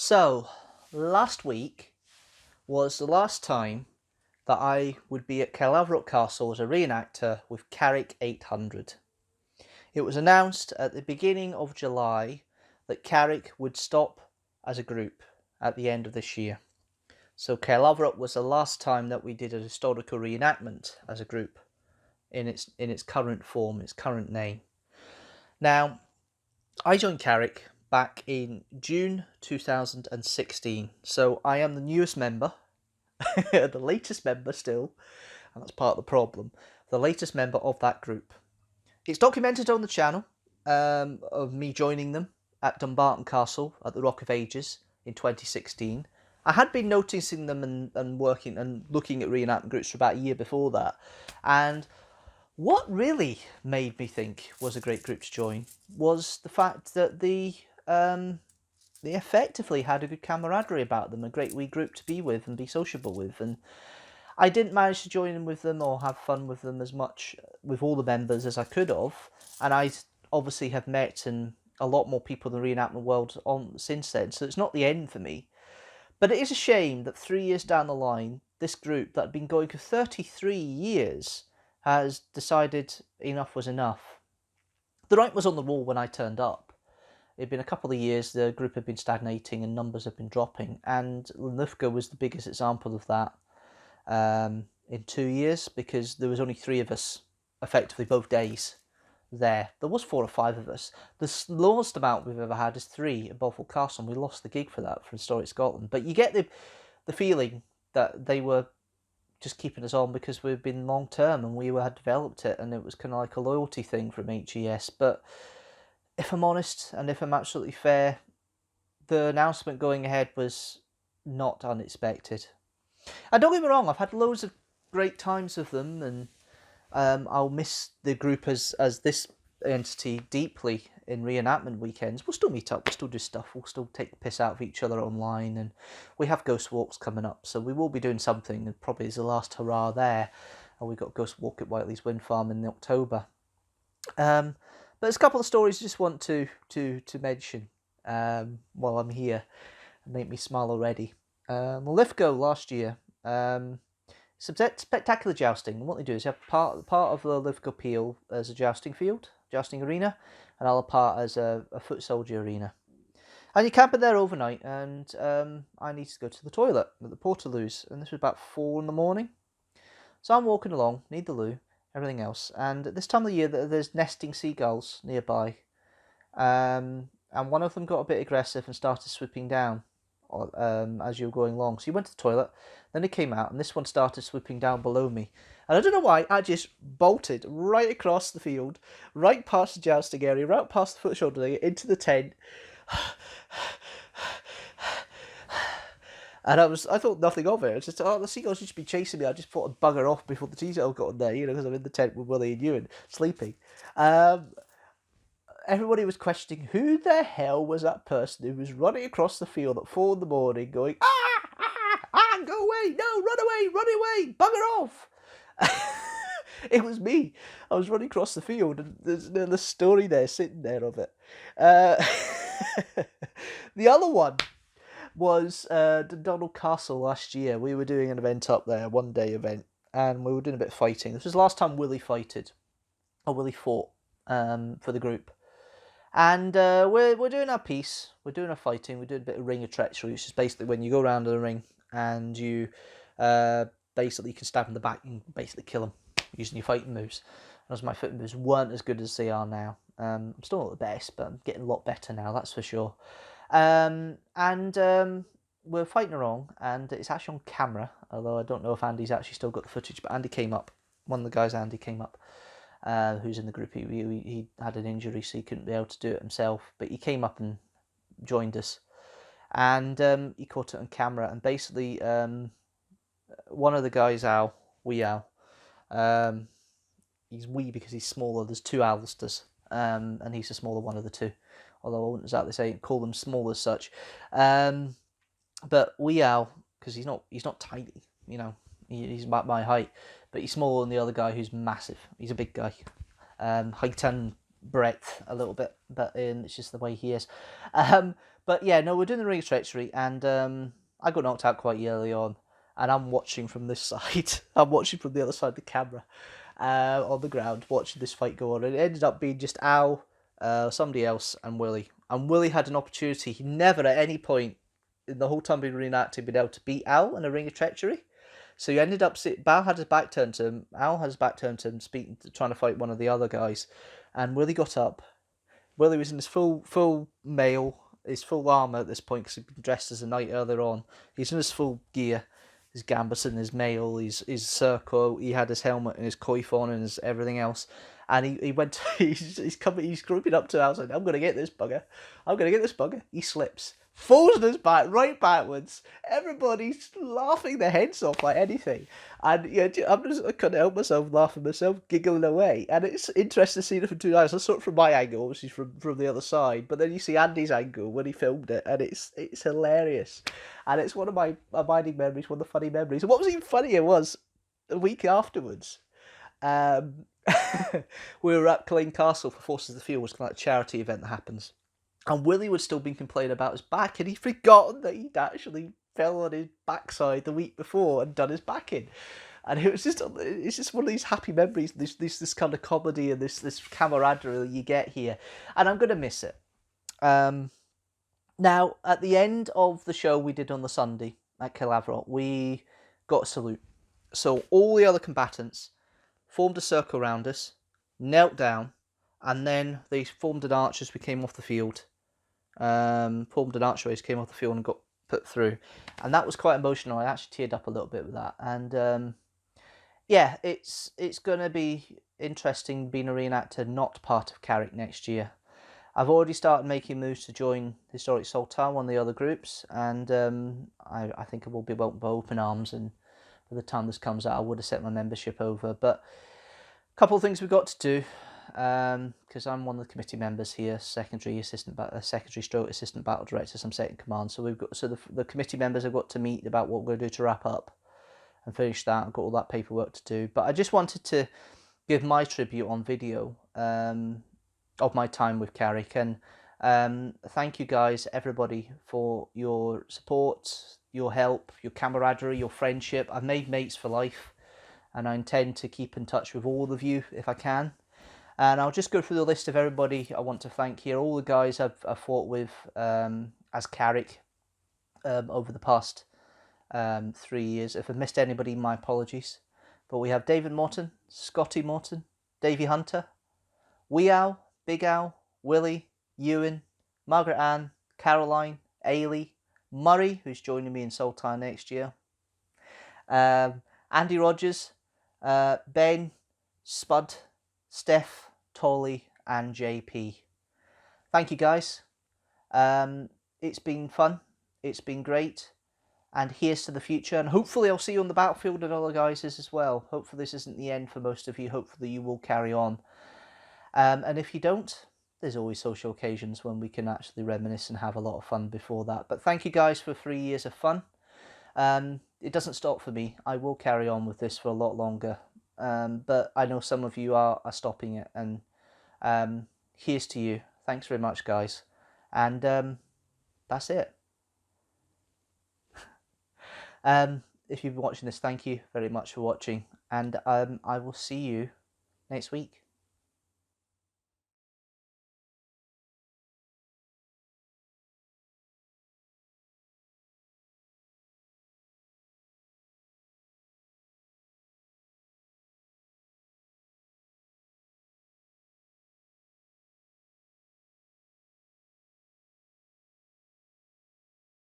So, last week was the last time that I would be at Carrick Castle as a reenactor with Carrick 800. It was announced at the beginning of July that Carrick would stop as a group at the end of this year. So Carrick was the last time that we did a historical reenactment as a group in its current form, its current name. Now, I joined Carrick back in June 2016, so I am the newest member, the latest member still, and that's part of the problem, the latest member of that group. It's documented on the channel of me joining them at Dumbarton Castle at the Rock of Ages in 2016. I had been noticing them and working and looking at reenactment groups for about a year before that, and what really made me think was a great group to join was the fact that they effectively had a good camaraderie about them, a great wee group to be with and be sociable with. And I didn't manage to join in with them or have fun with them as much with all the members as I could have. And I obviously have met a lot more people in the reenactment world on since then, so it's not the end for me. But it is a shame that 3 years down the line, this group that had been going for 33 years has decided enough was enough. The writing was on the wall when I turned up. It had been a couple of years, the group had been stagnating and numbers had been dropping, and Lithgow was the biggest example of that in 2 years, because there was only 3 of us, effectively both days, there. There was 4 or 5 of us. The lowest amount we've ever had is 3 at Bothwell Castle, and we lost the gig for that for Historic Scotland. But you get the feeling that they were just keeping us on because we've been long term and we had developed it, and it was kind of like a loyalty thing from HES. But if I'm honest and if I'm absolutely fair, the announcement going ahead was not unexpected. And don't get me wrong, I've had loads of great times with them, and I'll miss the group as this entity deeply in reenactment weekends. We'll still meet up, we'll still do stuff, we'll still take the piss out of each other online, and we have ghost walks coming up, so we will be doing something, and probably as the last hurrah there. And we've got ghost walk at Whiteley's Wind Farm in October. But there's a couple of stories I just want to mention while I'm here and make me smile already. Lithgow last year, spectacular jousting. And what they do is you have part of the Lithgow Peel as a jousting field, jousting arena, and other part as a foot soldier arena. And you camp in there overnight, and I need to go to the toilet at the Portaloos, and this was about 4 in the morning. So I'm walking along, need the loo, everything else, and at this time of the year there's nesting seagulls nearby, and one of them got a bit aggressive and started swooping down as you were going along. So you went to the toilet, then it came out, and this one started swooping down below me. And I don't know why, I just bolted right across the field, right past the jousting area, right past the foot shoulder area, into the tent. And I thought nothing of it. It's just, the seagulls should be chasing me. I just thought I'd bugger off before the tea-tail got in there, because I'm in the tent with Willie and Ewan, sleeping. Everybody was questioning who the hell was that person who was running across the field at 4 in the morning going, go away, no, run away, bugger off. It was me. I was running across the field, and there's the story there, sitting there of it. The other one was Dundonald Castle last year. We were doing an event up there, a one-day event, and we were doing a bit of fighting. This was the last time Willie fought for the group. And we're doing our piece, we're doing our fighting, we're doing a bit of ring of treachery, which is basically when you go around the ring and you basically can stab in the back and basically kill them using your fighting moves. And as my fighting moves weren't as good as they are now. I'm still not the best, but I'm getting a lot better now, that's for sure. And we're fighting along, and it's actually on camera, although I don't know if Andy's actually still got the footage, but Andy came up, one of the guys, Andy, came up. Who's in the group. He had an injury, so he couldn't be able to do it himself, but he came up and joined us, and he caught it on camera. And basically, one of the guys, wee Al, he's wee because he's smaller. There's 2 Alsters, and he's the smaller one of the 2. Although I wouldn't exactly call them small as such, but wee Al, because he's not tiny, he's about my height, but he's smaller than the other guy who's massive. He's a big guy, height and breadth a little bit, but it's just the way he is. But But yeah, no, we're doing the Ring of Treachery, and I got knocked out quite early on, and I'm watching from this side. I'm watching from the other side of the camera, on the ground, watching this fight go on. And it ended up being just Al, somebody else, and Willie. And Willie had an opportunity. He never at any point in the whole time being reenacted been able to beat Al in a Ring of Treachery. So he ended up Bal had his back turned to him. Al had his back turned to him, trying to fight one of the other guys, and Willie got up. Willie was in his full mail, his full armour at this point because he'd been dressed as a knight earlier on. He's in his full gear, his gambeson, his mail, his circle. He had his helmet and his coif on and his everything else. And he went. He's grouping up to outside. I'm gonna get this bugger. I'm gonna get this bugger. He slips, falls on his back, right backwards. Everybody's laughing their heads off like anything, and yeah, I couldn't help myself laughing myself, giggling away. And it's interesting to see it from two eyes. I saw it from my angle, obviously from the other side, but then you see Andy's angle when he filmed it, and it's hilarious, and it's one of my abiding memories, one of the funny memories. And what was even funnier was a week afterwards. We were at Culzean Castle for Forces of the Field, which is like a charity event that happens. And Willie would still been complaining about his back, and he'd forgotten that he'd actually fell on his backside the week before and done his back in. And it's just one of these happy memories, this kind of comedy and this camaraderie you get here. And I'm going to miss it. Now, at the end of the show we did on the Sunday at Calavrot, we got a salute. So all the other combatants formed a circle around us, knelt down, and then they formed an arch as we came off the field. Formed an archway as we came off the field and got put through. And that was quite emotional. I actually teared up a little bit with that. And yeah, it's going to be interesting being a reenactor not part of Carrick next year. I've already started making moves to join Historic Sultan, one of the other groups, and I think I will be welcomed by open arms, and by the time this comes out I would have set my membership over. But a couple of things we've got to do, because I'm one of the committee members here, secondary stroke assistant battle director, so I'm second command. So the committee members have got to meet about what we're going to do to wrap up and finish that. I've got all that paperwork to do, but I just wanted to give my tribute on video of my time with Carrick, and thank you guys, everybody, for your support, your help, your camaraderie, your friendship. I've made mates for life, and I intend to keep in touch with all of you if I can. And I'll just go through the list of everybody I want to thank here. All the guys I've fought with as Carrick over the past 3 years. If I've missed anybody, my apologies. But we have David Morton, Scotty Morton, Davey Hunter, Wee Al, Big Al, Willie, Ewan, Margaret Ann, Caroline, Ailey, Murray, who's joining me in Sultan next year, Andy Rogers, Ben, Spud, Steph, Tolly, and JP. Thank you guys. It's been fun. It's been great. And here's to the future. And hopefully I'll see you on the battlefield and other guys as well. Hopefully this isn't the end for most of you. Hopefully you will carry on. And if you don't, there's always social occasions when we can actually reminisce and have a lot of fun before that. But thank you guys for 3 years of fun. It doesn't stop for me. I will carry on with this for a lot longer. But I know some of you are stopping it. And here's to you. Thanks very much, guys. And that's it. If you've been watching this, thank you very much for watching. And I will see you next week.